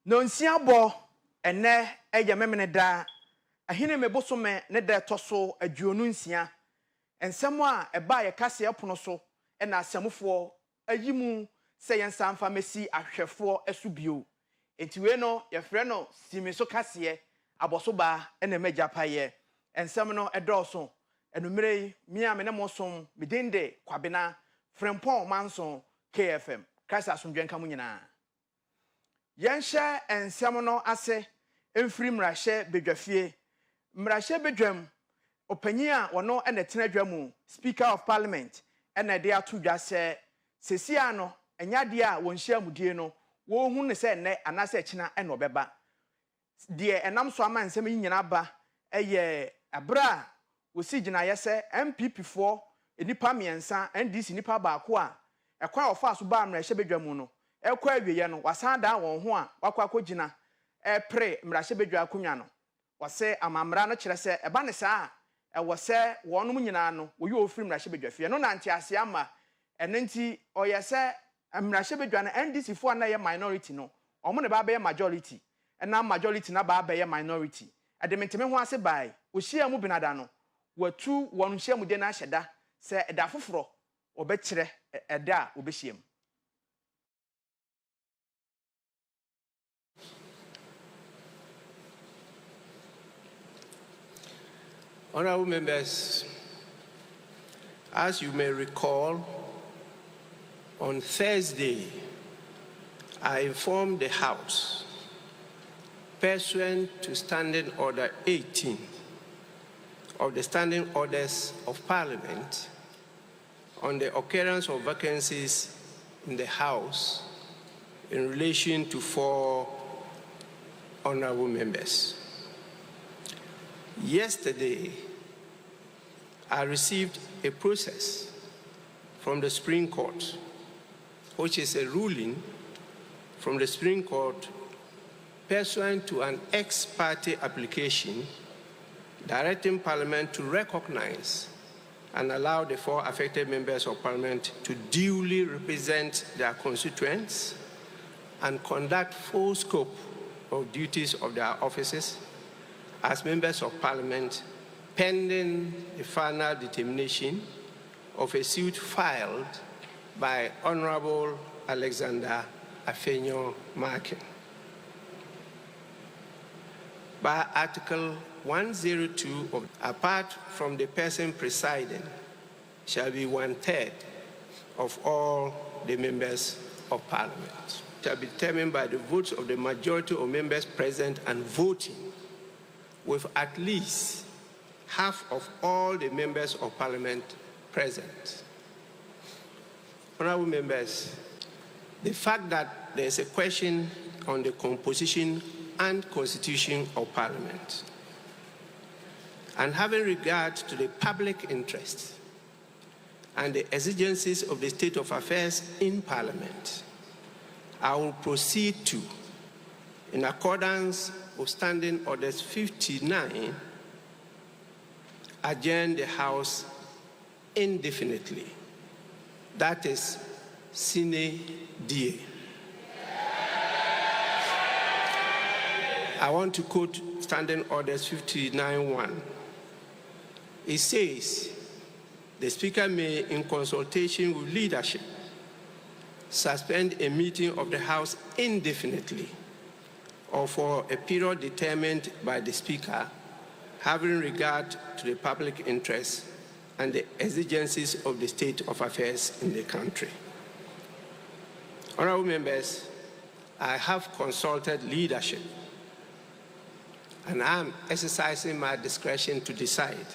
No nsiabo ene eye memene da ahine mebosome ne da toso aduonu nsia ensemo a eba ye kase epono so na asemufo ayimu se yensamfa mesi ahwefo asubio enti we no ye frɛ no simiso kase aboso ba na magyapaye ensem no edoso enumere mi a me ne mosom midinde Kwabena Frimpong Manso KFM kasa asomdwen ka munyina yɛnhyɛ ensɛm no ase emfiri mrahye bedwafie mrahye bedwam opanyin a wɔno na tena dwamu Speaker of Parliament na de ato dwa sɛ sesia no enyade a wɔnhyia mudie no wɔhu ne sɛ nnɛ anase akina na ɔbɛba de enam so ama nsɛm yi nyina ba ɛyɛ abra wosi gyina yɛ sɛ MPP foɔ enipa miɛnsa NDC nipa baako a ɛkwa ɔfa so ba mrahye bedwamu no ekwa awiye no wasan da won ho a wakwa akogina pre mrahye bedwa akonwa no wose amamra no kire se eba ne saa wose wonum nyina no wo yo ofiri mrahye bedwa fie no na nti ase ama enenti oyese mrahye bedwa no NDC fo na ye minority no omo ne ba be majority na majority na ba be minority adementeme ho ase bai wo hia mu binada no watu won hia mu de na hyeda se eda foforo obekire eda obehiem. Honorable members, as you may recall, on Thursday, I informed the House, pursuant to Standing Order 18 of the Standing Orders of Parliament, on the occurrence of vacancies in the House in relation to 4 honorable members. Yesterday, I received a process from the Supreme Court, which is a ruling from the Supreme Court pursuant to an ex parte application directing Parliament to recognize and allow the 4 affected members of Parliament to duly represent their constituents and conduct full scope of duties of their offices as members of Parliament pending the final determination of a suit filed by Honorable Alexander Afenyo Markin. By Article 102 of, apart from the person presiding, shall be 1/3 of all the members of Parliament. Shall be determined by the votes of the majority of members present and voting, with at least half of all the members of Parliament present. Honorable members, the fact that there is a question on the composition and constitution of Parliament, and having regard to the public interest and the exigencies of the state of affairs in Parliament, I will proceed to, in accordance with Standing Orders 59, adjourn the House indefinitely. That is sine die. I want to quote Standing Orders 59:1. It says, the Speaker may, in consultation with leadership, suspend a meeting of the House indefinitely or for a period determined by the Speaker, having regard to the public interest and the exigencies of the state of affairs in the country. Honorable members, I have consulted leadership, and I am exercising my discretion to decide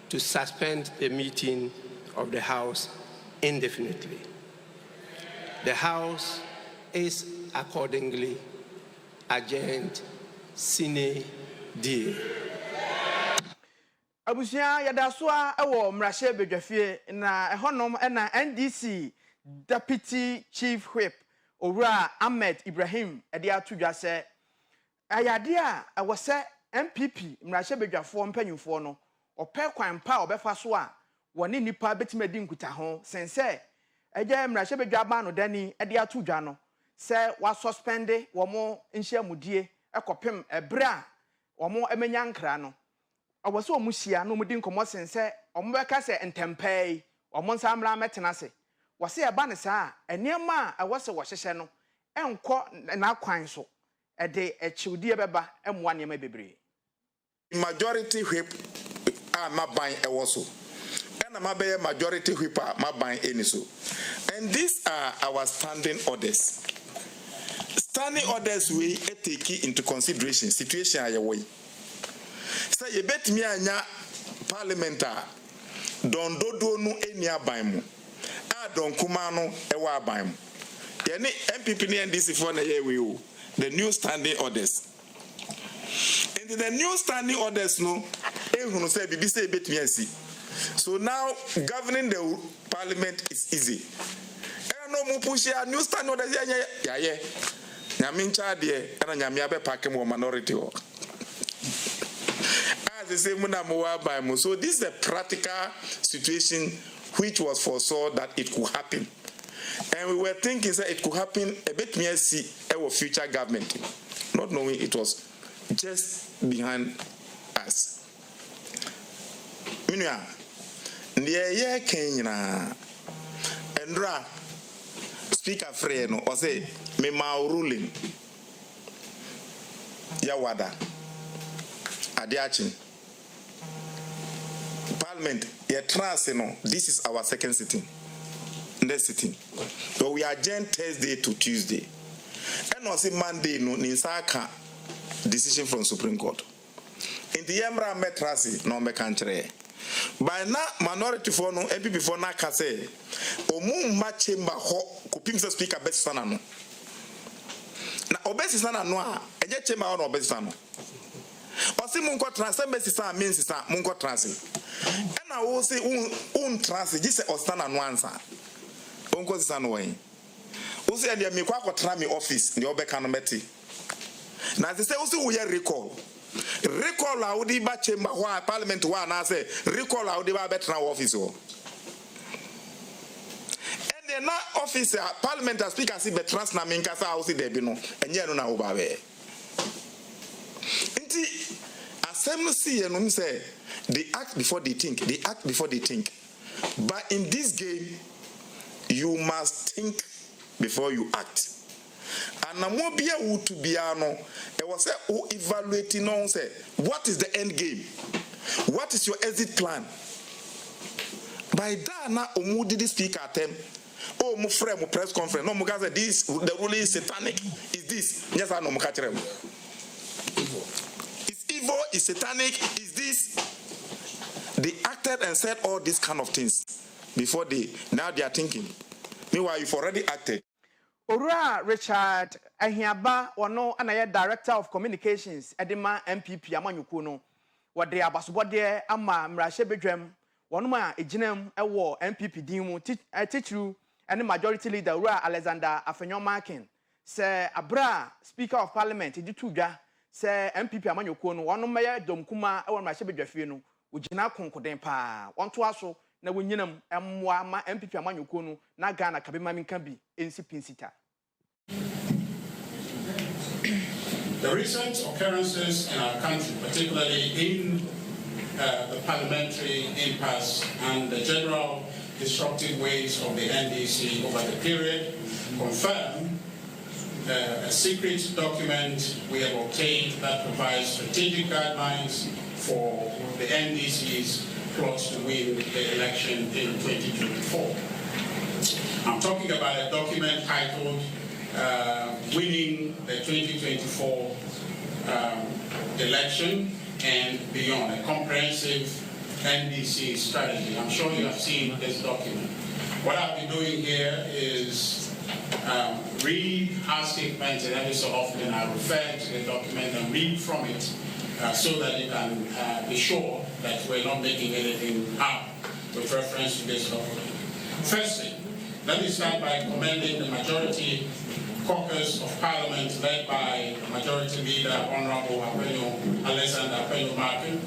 to suspend the meeting of the House indefinitely. The House is accordingly adjourned sine die. Abusia yadasoa ewo mrahye bedwafie na ehonom na NDC Deputy Chief Whip Owura Ahmed Ibrahim ede atudwa se ayade a ewose MPP mrahye bedwafo mpanyimfo no opɛ kwan pa obefa so a woni nipa betimadi nkuta ho sense eje mrahye bedwa ba no dani ede atudwa no sɛ wa suspende wɔn nhyiamudie ɛkɔpem ɛbrɛ a wɔn emenya nkra no ɔwɔ sɛ wɔn hyia na wɔn di nkɔmɔ sen sɛ wɔn bɛka sɛ ntɛmpɛɛ yi wɔn nsa mmra mɛtena ase wɔsɛ ɛba ne saa nneɛma a ɛwɔ sɛ wɔhyehyɛ no ɛnkɔ n'akwan so ɛde ɛkyiwdie bɛba ɛmoa nneɛma bebree. Majority whip a maban ɛwɔ so ɛna mabɛyɛ majority whip a maban ɛni so, and these are our standing orders. Standing orders we take into consideration situation a yɛwɔ yi. Sɛ yɛbɛtumi anya parliament a dɔndodoɔ no ɛni aban mu a dɔnkuma no ɛwɔ aban mu. Yɛne MPP ne NDC for na yɛwɛ o. The new standing orders. And the new standing orders no ehunu sɛ bibi sɛ ebetumi asi. So now governing the parliament is easy. No mu push a new standing orders yɛ nyame ncha deɛ ɛna nyame abɛpake mu minority o. As they say muna mo wa by mo. So this is a practical situation which was foresaw that it could happen. And we were thinking that it could happen a bit more see our future government, not knowing it was just behind us. Minya, ndiye Kenya, Endra, Speaker Freno, or say, me ma ruling, Yawada, Adiachin, Parliament, this is our second sitting. Next sitting. So we adjourn Thursday to Tuesday. And on Monday, no Ninsaka decision from Supreme Court. In the Emra Metrasi, no country. By now, minority for no MP before na kase. Omu machemba ho kupimsa speaker best sana no. Na obesi sana no a eje chemba ho no obesi sana. Osi munko transfer besi sana means sana munko transfer. Na wo se un transfer just ostana no answer. Onko sisa no wen usi and me kwa kotra me office ndi obeka no meti na se usi wo ye recall a odi ba chamber ho a parliament ho na say recall a odi ba betra office ho and then na office parliament speaker si betrans na menka sa usi de bi no enye no na wo ba be nti asem no see no say they act before they think, but in this game you must think before you act. And namobia wu to biano, it was evaluating on say what is the end game? What is your exit plan? By that na omudi the speaker at oh mu frame mu press conference. No mugaza this the ruling is satanic. Is this? Yes, I know mukachere. It's evil, it's satanic, is this? They acted and said all these kind of things before now they are thinking. Meanwhile, you've already acted. Ora Richard Ahiaba wano anaya Director of Communications Edema MPP amanyuku no wode abasobode ama mrahye bedwam wonuma ejinem ewo MPP din mu teacheru ene majority leader Ora Alexander Afenyomakin se abra Speaker of Parliament ditudwa se MPP amanyuku no wonuma ya domkuma ewo mrahye bedwafie no ugina konkoden pa wonto aso na wonyinam emwa ma MPP amanyuku no na Ghana kabema minka bi ensi pinsita. The recent occurrences in our country, particularly in the parliamentary impasse and the general disruptive ways of the NDC over the period, confirm a secret document we have obtained that provides strategic guidelines for the NDC's plots to win the election in 2024. I'm talking about a document titled Winning the 2024 election and beyond, a comprehensive NDC strategy. I'm sure you have seen this document. What I've been doing here is read our statements, and every so often I refer to the document and read from it so that you can be sure that we're not making anything up with reference to this document. Firstly, let me start by commending the majority caucus of Parliament led by Majority Leader Honorable Alexander Afenyomakin,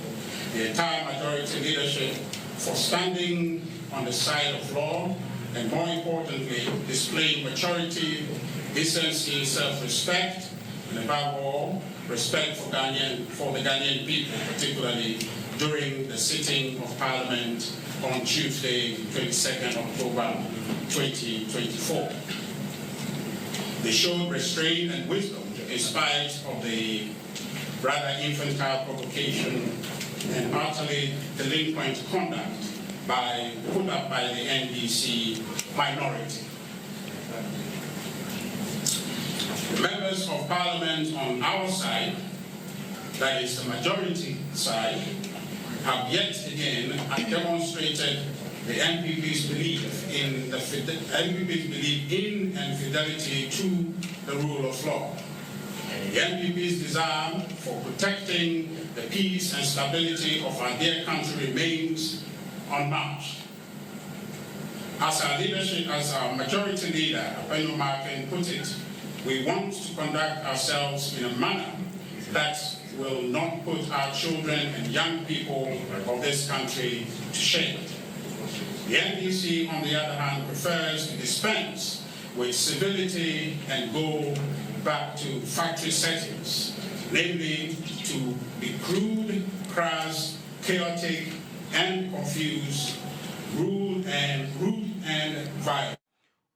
the entire majority leadership for standing on the side of law and more importantly, displaying maturity, decency, self-respect, and above all, respect for the Ghanaian people, particularly during the sitting of Parliament on Tuesday, 22nd October 2024. They showed restraint and wisdom in spite of the rather infantile provocation and utterly delinquent conduct put up by the NDC minority. The members of Parliament on our side, that is the majority side, have yet again demonstrated the MPP's belief in and fidelity to the rule of law. The MPP's desire for protecting the peace and stability of our dear country remains unmatched. As our majority leader, Kwabena Frimpong put it, we want to conduct ourselves in a manner that will not put our children and young people of this country to shame. The NDC, on the other hand, prefers to dispense with civility and go back to factory settings, namely to be crude, crass, chaotic, and confused, rude and violent.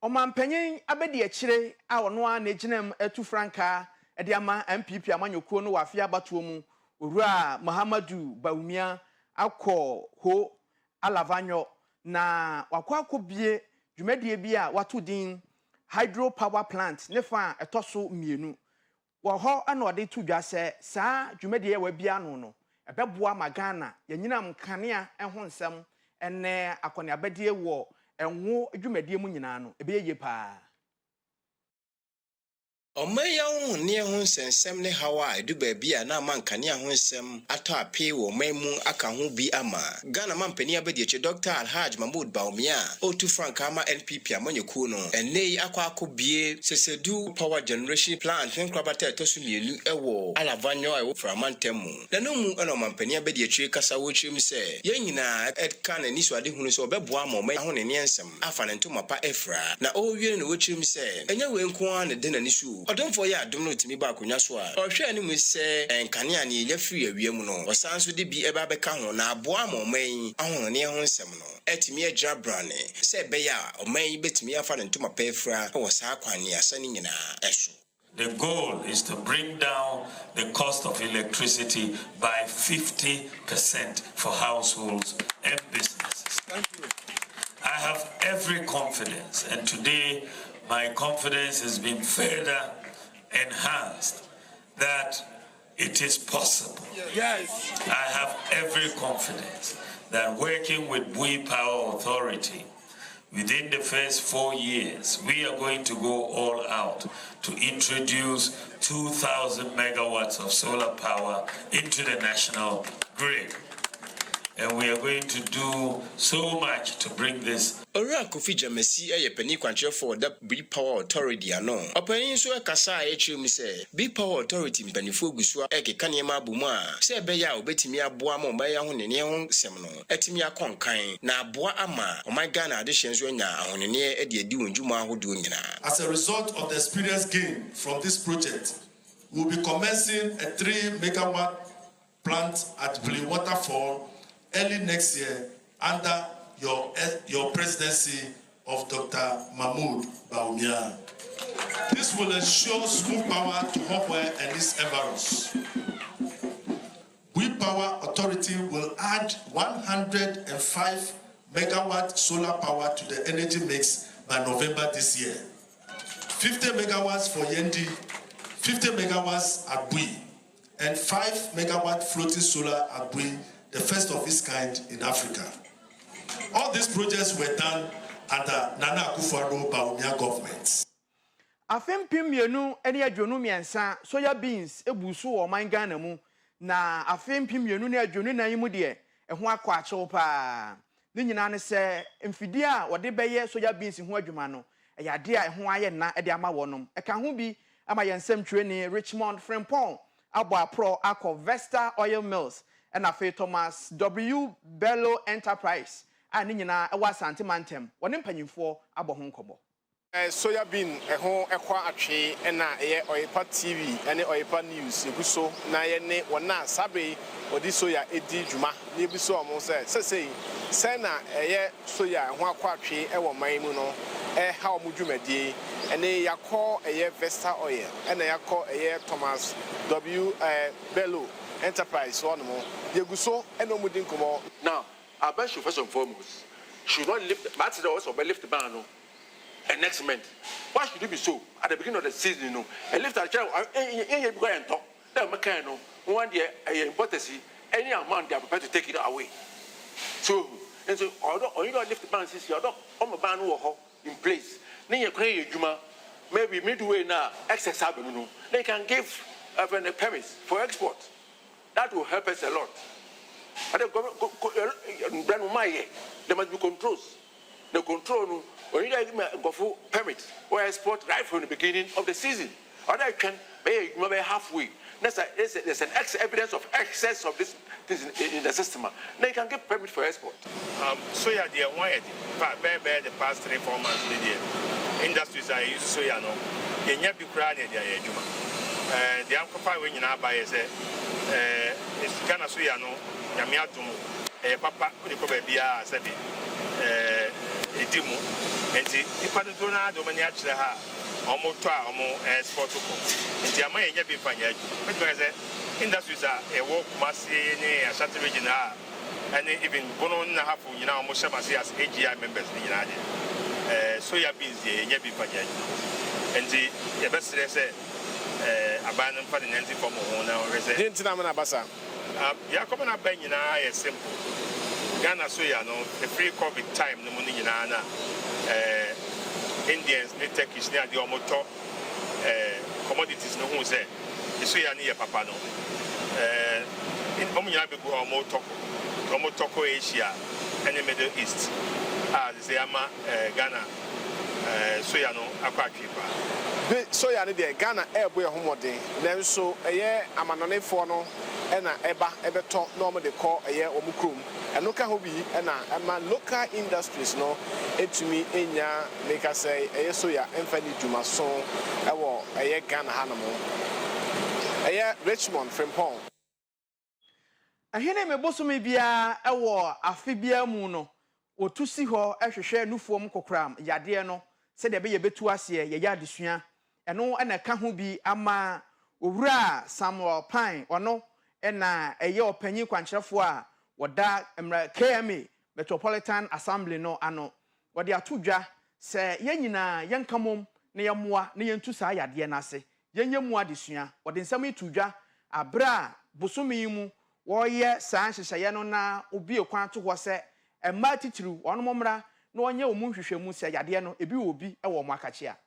Omampenyin abedi echire a ono a neginem etu franka ede ama MPP amanyoko no wafia batuo mu owura Muhammadu Bawumia akọ ho alavanyo na wakwa bie dwumadie bi a wato din hydro power plant ne fa etoso mienu wo ho ana ode to dwa se saa dwumadie wa bia no ebeboa magana yanyinam kanea ho nsem ene akone abedie wo enwo dwumadie mu nyina no ebeye pa Omaya hunne ho nsensem ne hawa edu baabia na mankane ho nsem ato ape wo maimu aka ho bi ama Ghana mampani abedieche Dr. Alhaj Mahmoud Bawumia otu franka ama NPP amanyeku no enei akwa sesedu power generation plant nkrabata etosu mienu ewo alavanyo ewo framantemu na no mu eno mampani abedieche kasa wo chim se yenyina edka na niso ade hunu so obeboa ma omaya ho ne nsem afa ne ntomapa efra na owie no wo chim se enye we nko an de na nisu Odom for ya dum no timi ba akonya so a ohwe ani mu se enkane a ne yafiri awiem no osanso de bi eba beka ho na aboa ma oman ahono ne ho nsem no etimi agira brane se beya oman betimi afa ne ntoma pefra wo sa akwane asane nyina eso. The goal is to bring down the cost of electricity by 50% for households and businesses. Thank you. I have every confidence, and today my confidence has been further enhanced that it is possible. Yes. I have every confidence that working with Bui Power Authority, within the first 4 years, we are going to go all out to introduce 2,000 megawatts of solar power into the national grid. And we are going to do so much to bring this. Ora Kofi Jamesi eye pani kwanche for the Big Power Authority ano. Opani so akasa echim se Big Power Authority mpanifo guso ekeka ne ma abumu a se be ya obetimi aboa ma omba ya ho ne ho sem no etimi akonkan na aboa ama omai Ghana ade hyenso nya ahonene e de adi wonjuma ahodo nyina. As a result of the experience gained from this project, we will be commencing a 3 megawatt plant at Blue Waterfall early next year under your presidency of Dr. Mahmoud Bawumia. This will ensure smooth power to Hopewell and its environs. We Power Authority will add 105 megawatt solar power to the energy mix by November this year. 50 megawatts for Yendi, 50 megawatts at Bui, and 5 megawatt floating solar at Bui, the first of its kind in Africa. All these projects were done under Nana Akufo-Addo Bawumia government. Afempim mienu ene adwonu miensa soya beans ebusu o man Ghana mu na afempim mienu na adwonu nan mu de ho akọ achew pa ni nyina ne se mfidi a wode beye soya beans ho adwuma no eyade a ho aye na e de ama wonom e ka ho bi ama yensem twe ni Richmond Frimpong abo apro akọ Vesta Oil Mills and afe Thomas W Bello Enterprise a ne nyinaa ɛwɔ asante mantem wɔne mpanyimfoɔ abɔ ho nkɔmmɔ. Soya bean ɛho ɛkwa atwe ɛna ɛyɛ Oyepa TV ɛne Oyepa News eguso na yɛ ne wɔna sabe odi soya edi dwuma na ebuso ɔmo sɛ na ɛyɛ soya ɛho akwa atwe ɛwɔ man mu no ɛha ɔmo dwumadie ɛne yakɔ ɛyɛ Vesta Oil ɛna yakɔ ɛyɛ Thomas W Bello Enterprise wɔn mo yeguso ɛna ɔmo di nkɔmɔ. Now our bank should first and foremost should not lift but they also lift the ban no. And next month, why should it be so? At the beginning of the season, you know, and lift our child, and talk. Then mechanical, one year, importance, any amount they are prepared to take it away. So, and so, or you don't lift the ban since you're not on the ban in place. Then you create Juma, maybe midway now, excess avenue. They can give a permit for export. That will help us a lot. But there must be controls. The control. When you go for permit or export right from the beginning of the season, or they can be maybe halfway. There's an evidence of excess of this in the system. They can get permit for export. Soya, they are wired. The past 3-4 months, the industries are used soya. No, they never be crying at their juma. The uncle when you now buy is Ghana soya. No, Yamiatum, Papa, the Kwabena Frimpong Edimu. And the Padona Dominiac almost export. And the Amaya be fine. But industries are a walk massy a certain region, and even Bono Nahafu, you know, almost as AGI members in the United. Soya beans, the be fine. And the best say abandoned for the Nancy from now resident. Yakobana Benina is simple. Ghana soya no the pre-COVID time no money na Indians ne Turkish ne ade omoto commodities no hu say the soya ne papa no in omunya be go omoto ko Asia and the Middle East they say ama Ghana soya no akwa twipa soya ne de Ghana ebo ye homode nanso eye amanonefo no na ebeto no mo de call eye omukrom eno ka hobi na ama local industries no etumi enya make us say eye soya emfani dwumaso ewo eye Ghana hanamo eye Richmond Frimpong ahene mebosomi bia ewo afebia mu no otusi ho ehwehwe nufuom kokram yade no se de be ye betu ase ye ya adesua eno na ka ho bi ama owura Samuel Pine ono na eye opanyin kwankyerefo a woda KMA Metropolitan Assembly no ano wode atodwa se yenyina yenkamom na yemoa na yentu saa yade na ase yenyemu adesua wode nsam itodwa abra bosomi mu woye saa hyehyeye no na obi ekwan to ho se emma titiru ono momra na onye omu hwehwemu se yade no ebi obi ewo mo akachia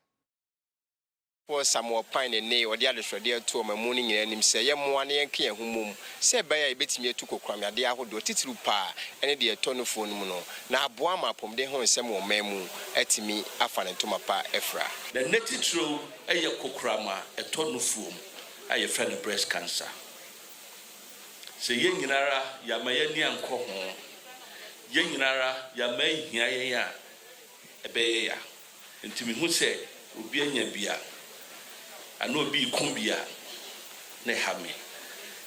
for Samuel Pine ne odi adehwede atu o mamu ni nyina nim se ye moa na yenka ehumum se ba ya betimi atu kokram ade ahodo titiru pa ene de etonofo no mu no na aboa mapom de ho nsem wo mamu atimi afa ne ntoma pa efra the netitro eye kokram etonofo aye friend breast cancer se ye nyinara ya mayani anko ho ye nyinara ya mahia ye ya ebe ya ntimi hu se obi anya bia ano bi kumbia ne hame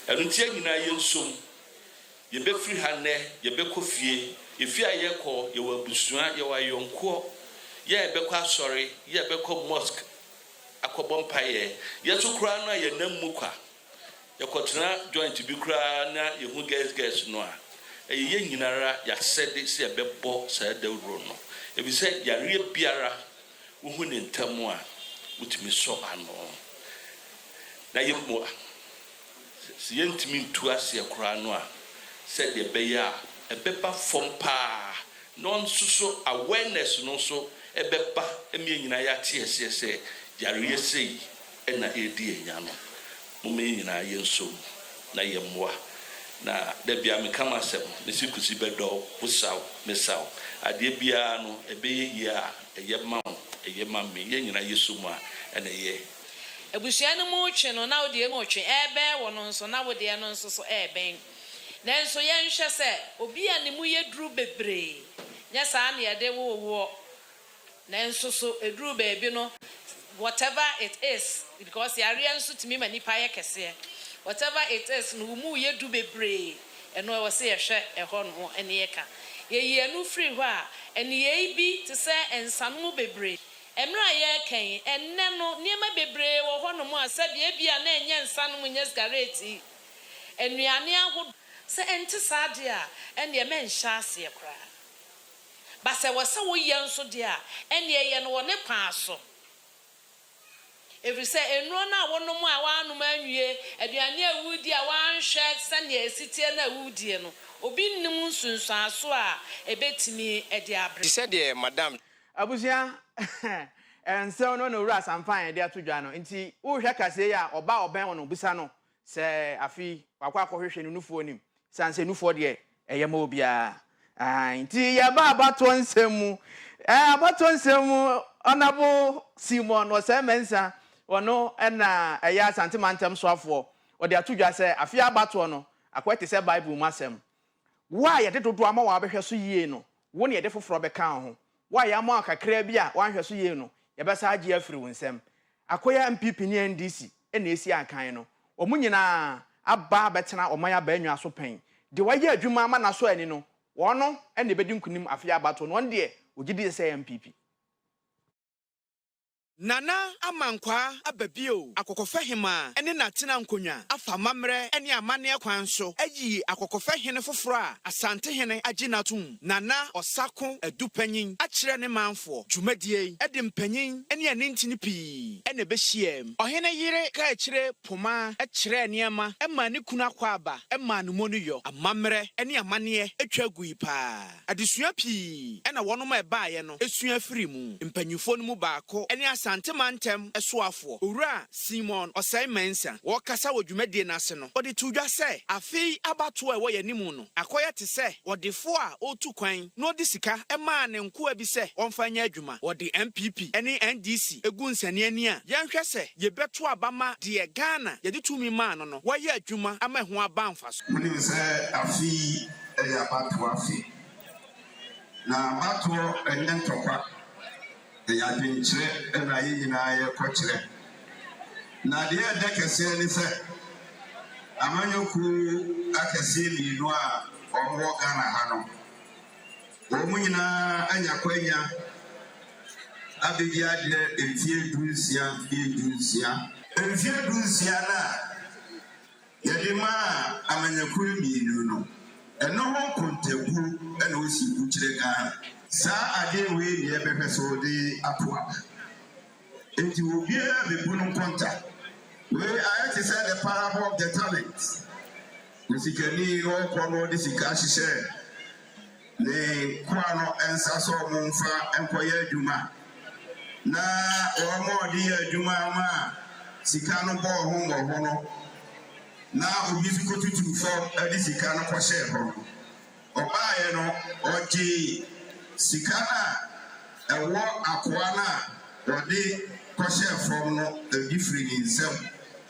enuntia nyina yensom ye be free hanne ye be kofie efia ye ko ye wabusua ye wayonko ye be kwa sorry ye be ko mosque akobompaye ye to kura no ye nammu kwa ye kotena joint bi kura na ye hu guys no a ye nyinara ya sede se be bo sa dawro no e bi se yare biara wo hu ne ntamu a utimi so ano na yemmoa si yentimi ntu ase akura no a said the beya ebeba fompa non so awareness no so ebeba emi nyina ya tiese se yare sei na edi enya no mo me nyina yenso na yemmoa na da bia me kama sem ne sikusi bedo busaw mesaw ade bia no ebeye ya eyema eyema me ye nyina yesu mu a na ye ebusua no mu twe no na odi emu twe ebe wo no nso na wo de no nso so eben nanso ye nhwe se obi a ne mu ye duru bebre Yes, I near they will war. Then so edru baby no. Whatever it is, because the area suit me many pie kese. Whatever it is, no mu ye do be brave, and no was say a share a horn or any eka. Ye no free wa, and ye be to say and some mu be brave. Emra ye ken, and nano near my be brave or one more said ye be a name yen son when yes gareti. And we are near would say enter sadia, and your men shall see a cry. But I was so young so dear, and ye and one a pass. If you say, and run out one more, one man, ye, and you are near woody, one shirt, send ye a city and a woody, Obin Nusun, so a bit to me at the abri. She said, dear Madame Abusia, and so no ras and fine, dear to Jano. Inti, who shaka say ya, or bow ben on Busano, say a fee, or quack correction new for him, sans a new for the a yamobia. Inti ya ba twon semu, about twon semu, honorable Simon or Semensa. Or no, and a ya sentimentum swap or the two just say, a fear batono, a quite say Bible massem. Why a little drama will be so ye no, one year for Frobe Cow. Why a mark a crabia, one has ye no, a basa Jeffrey Winsem. A queer and peeping in DC, and AC Akano, or Munina, a bar betana or Maya Benya so pain. The way you do mamma na so any no, one no, and the bedroom could him a fear baton one day, would you say MPP? Nana amankwa ababio akokofa hema ene natina nkonya afa mamre ene amane kwanso ayi akokofa hene foforo a asante hene aginatum nana osako adupanyin akire ne manfo dwumadie ede mpanyin ene anentini pi ene behiem ohene yire ka akire poma akire niema ema ne kuna kwaba ema no monuyo amamre ene amane atwa guipa adesua pi ene wonom ebaaye no esua firi mu mpanyufo no mu baako ene Santemantem esuafo owura Simon osai mensa wokasa wodwumadie nase no odi tudwa se afi abato e wo yanimu no akoya te se odefo a otu kwan no odi sika ema ne nko abi se onfanya adwuma odi MPP ene NDC egu nsane ani a yenhwe se yebeto abama de Ghana yede tumi ma no waye adwuma ama ho abanfa so muni se afi e abato afi na abato entokwa ya pinche na yina ye kochire na de de kese ni se amanyoku akese ni no a omwo Ghana ha no wo munyina anya kwanya abegi ade entie dunsia na yedima amanyoku mi no eno ho kontagu ena osi kuchire Ghana sa ade we ni ebebe so de atoa enti obia be bunu konta we ayati say the parable of the talents musikani o kono de sika hihye ne kwano ensa so monfa enkoye adwuma na o mo de adwuma ma sika no bo ho ngo no na obi fikotutu fo ade sika no ko share ho obaye no oji Sikana ewo akwana wode koshe from no the different in some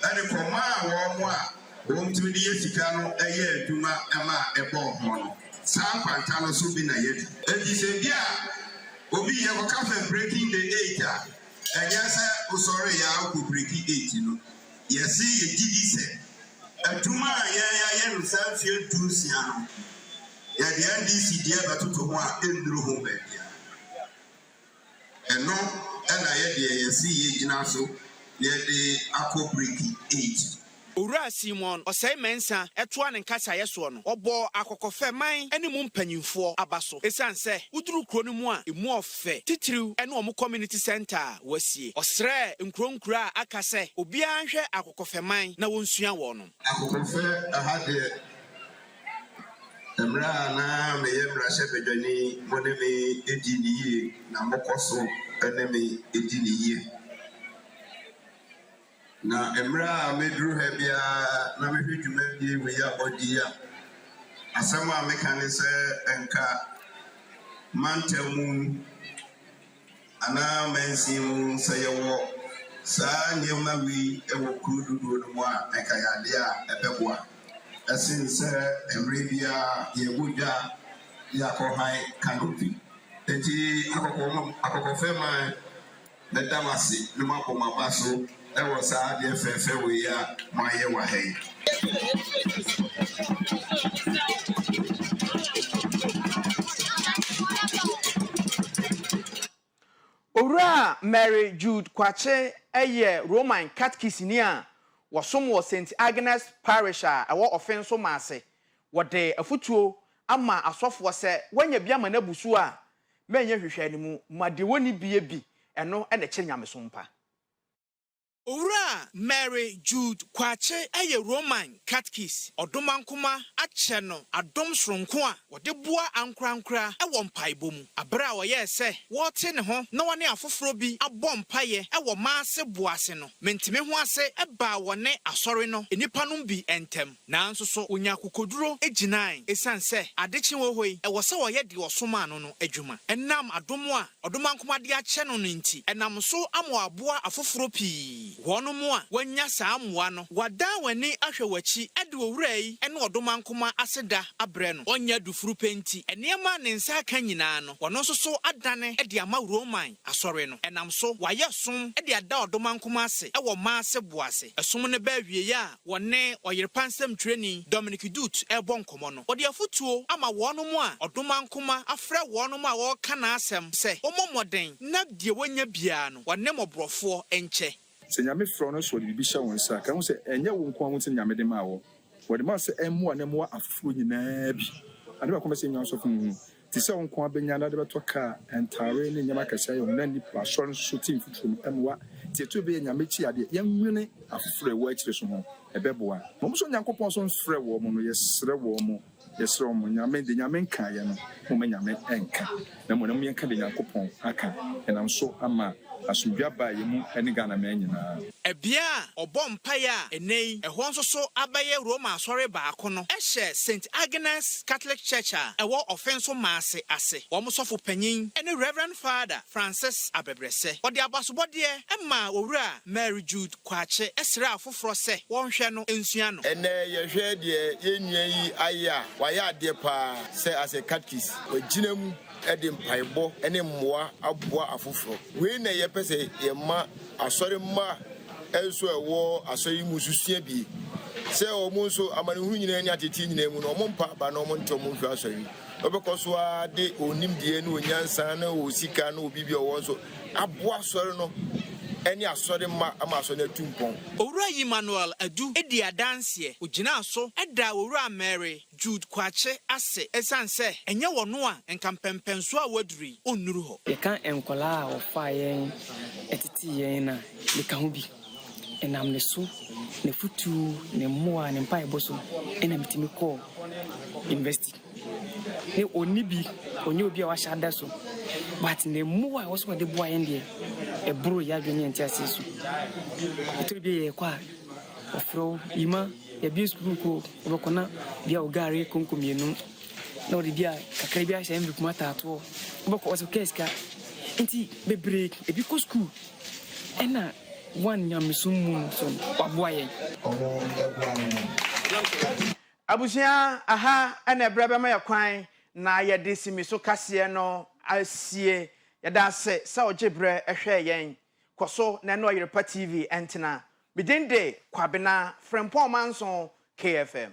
and koma wo mo a wo ntimi de sikano eye adwuma ama ebo ho no san kwanta no so bi na yedi edi bia obi ye ko cafe breaking the 8 a enya se usore ya ko breaking 8 no yesi ye didi se adwuma ye no san fie dusia no ya the NDC dia batuto ho a enduro ho ba bia eno na ye de yesi ye gina so ye de akọ breaking 8 owura Simon osai mensa etoa ne nkasa yeso no obo akokofe man ene mu mpanyimfo abaso esanse uduru kro no mu a emu ofe titiriw ene omo community center wasie osre nkronkura akase obi anhwe akokofe man na wonsua wo no akokofe ahade Emra na me yemra shebedwani moneme ediniye na mokoso eneme ediniye na emra medru ha bia na mehwedwuma bi we ya odia asama mekane se enka mantemu ana mensimu sayewo sa nyema wi ewo kududu no a enka yade a ebeboa asin se emrebia ye buja ya ko hai canopy Enti akɔkɔfɛ man bɛda m ase na mabɔ m'aba so ɛwɔ saa adeɛ fɛɛfɛ wei a moayɛ wɔ ha yi. Owura Mary Jude Kwache eye Roman Catechism ni a wɔsom wɔ St Agnes Parish a ɛwɔ Offenso Maase wɔde afutuo ama asɔfoɔ sɛ wɔnya bi ama na busu a menye hwehwɛ ne mu ma de woni bie bi ɛno ɛna kyerɛ nyamesom pa. Owura Mary Jude Kwache eye Roman Catechism odomankoma akyɛ no adom soronko a wɔde boa ankorankora ɛwɔ mpaebɔ mu abra a wɔyɛ sɛ wɔte ne ho na wɔne afoforo bi abɔ mpaeɛ ɛwɔ maase boase no mentime ho ase ɛba wɔne asɔre no enipa no bi ɛntɛm nanso so onya kokoduro egyinae esan sɛ adekye wɔ hɔ yi ɛwɔ sɛ wɔyɛ de ɔsoma no no adwuma ɛnam adom a odomankoma de akyɛ no no nti ɛnam so ama aboa afoforo pii wɔno mu a wanya saa mmoa no wada wani ahwɛ wachi ɛde owura yi ɛne ɔdomankoma aseda abrɛ no ɔnya dufuru penti ɛnneɛma ne nsa aka nyinaa no wɔno nso so adane ɛde ama Roman asɔre no ɛnam so wayɛ som ɛde ada ɔdomankoma ase ɛwɔ maase boase ɛsom ne ba awie a wɔne ɔyerepa nsɛm twerɛni Dominic Dut ɛbɔ nkɔmɔ no wɔde afutuo ama wɔno mu a ɔdomankoma afrɛ wɔno mu a wɔka na asɛm sɛ ɔmmɔ mmɔden na deɛ wɔnya biara no wɔne mɔborɔfoɔ ɛnkyɛ. Sɛ nyame frɔ no so de bibi hyɛ wɔn nsa ka ho sɛ ɛnyɛ wo nko ho te nyame de ma wo wɔde ma sɛ ɛmmoa ne mmoa afoforo nyinaa bi ade ba kɔmɛ sɛ nya nsɔfo mu te sɛ wo nko abɛnya na de bɛtɔ ka ɛntare ne nyama kɛsɛ yɛ na nipa asɔre so tim futuo ɛmmoa tie to bɛyɛ nyame kyi ade yɛnwene afoforo ɛwɔ akyire so ho ɛbɛboa ma mo so nyankopɔn so mfrɛ wɔ mo no yɛsrɛ wɔ mo yɛsrɛ mo nyame de nyame nka yɛ no mo ma nyame ɛnka na mo na mo yɛnka de nyankopɔn aka ɛnam so ama asomdwa ba yɛ mu ɛne Ghana man nyinaa. Ebia ɔbɔ mpaeɛ a ɛnɛ ɛhɔ nso so abɛyɛ Roma asɔre baako no ɛhyɛ St Agnes Catholic Church a ɛwɔ Offenso Maase ase wɔn sɔfo panyin ɛne Reverend Father Francis Abebrese wɔde abasobɔdeɛ ɛma owura Mary Jude Kwache ɛsrɛ afoforo sɛ wɔnhwɛ no nsua no. Ɛnɛ yɛhwɛ deɛ yɛnua yi ayɛ a wayɛ adeɛ paa sɛ ase catechist wɔgyina mu ɛde mpaebɔ ɛne mmoa aboa afoforo wei na yɛpɛ sɛ yɛma asɔre mma ɛnso ɛwɔ asɔre mu susua bi sɛ ɔmo nso amanehu nyinaa ne atete nyinaa mu no ɔmo mpa ba na ɔmo nte ɔmo mfi asɔre ɔbɛkɔ so a de onimdeɛ ne onyansa na osika na obibi ɔwɔ nso aboa asɔre no ɛne asɔre mma ama asɔre atu mpɔn. Owura Emmanuel Adu edi adanseɛ ogyina so ɛda owura Mary Jude Kwache ase esan sɛ ɛnyɛ wɔno a nkampɛmpɛnso a waduri onnuru hɔ. Yɛka nkɔla a wɔfa yɛn ɛtete yɛn na meka ho bi ɛnam ne so ne futu ne mmoa ne mpaebɔ so ɛna metumi kɔɔ university ne ɔni bi ɔnyɛ obi a wahyɛ ada so but ne mmoa a wɔso wɔde boa yɛn deɛ ɛboro yɛ adwene yɛnte ase so ɛtɔre bi yɛ kɔ a ɔfrɛ yima yɛbie sukuu ko ɔbɛkɔ na bia ɔgare konko mmienu na ɔde bia kakra bi ahyɛ mbi kuma taatoɔ ɔbɛkɔ ɔsɛ kɛ sika nti bebree ebi kɔ sukuu ɛna one nyamesom mu so waboa yɛn. Abusia aha ɛna ɛbrɛ bɛma yɛ kwan na yɛde simi so kaseɛ no asie yɛda ase sɛ ɔgye brɛ ɛhwɛ yɛn kɔso na no Yerepa TV ɛntena bidende Kwabena Frimpong Manso KFM.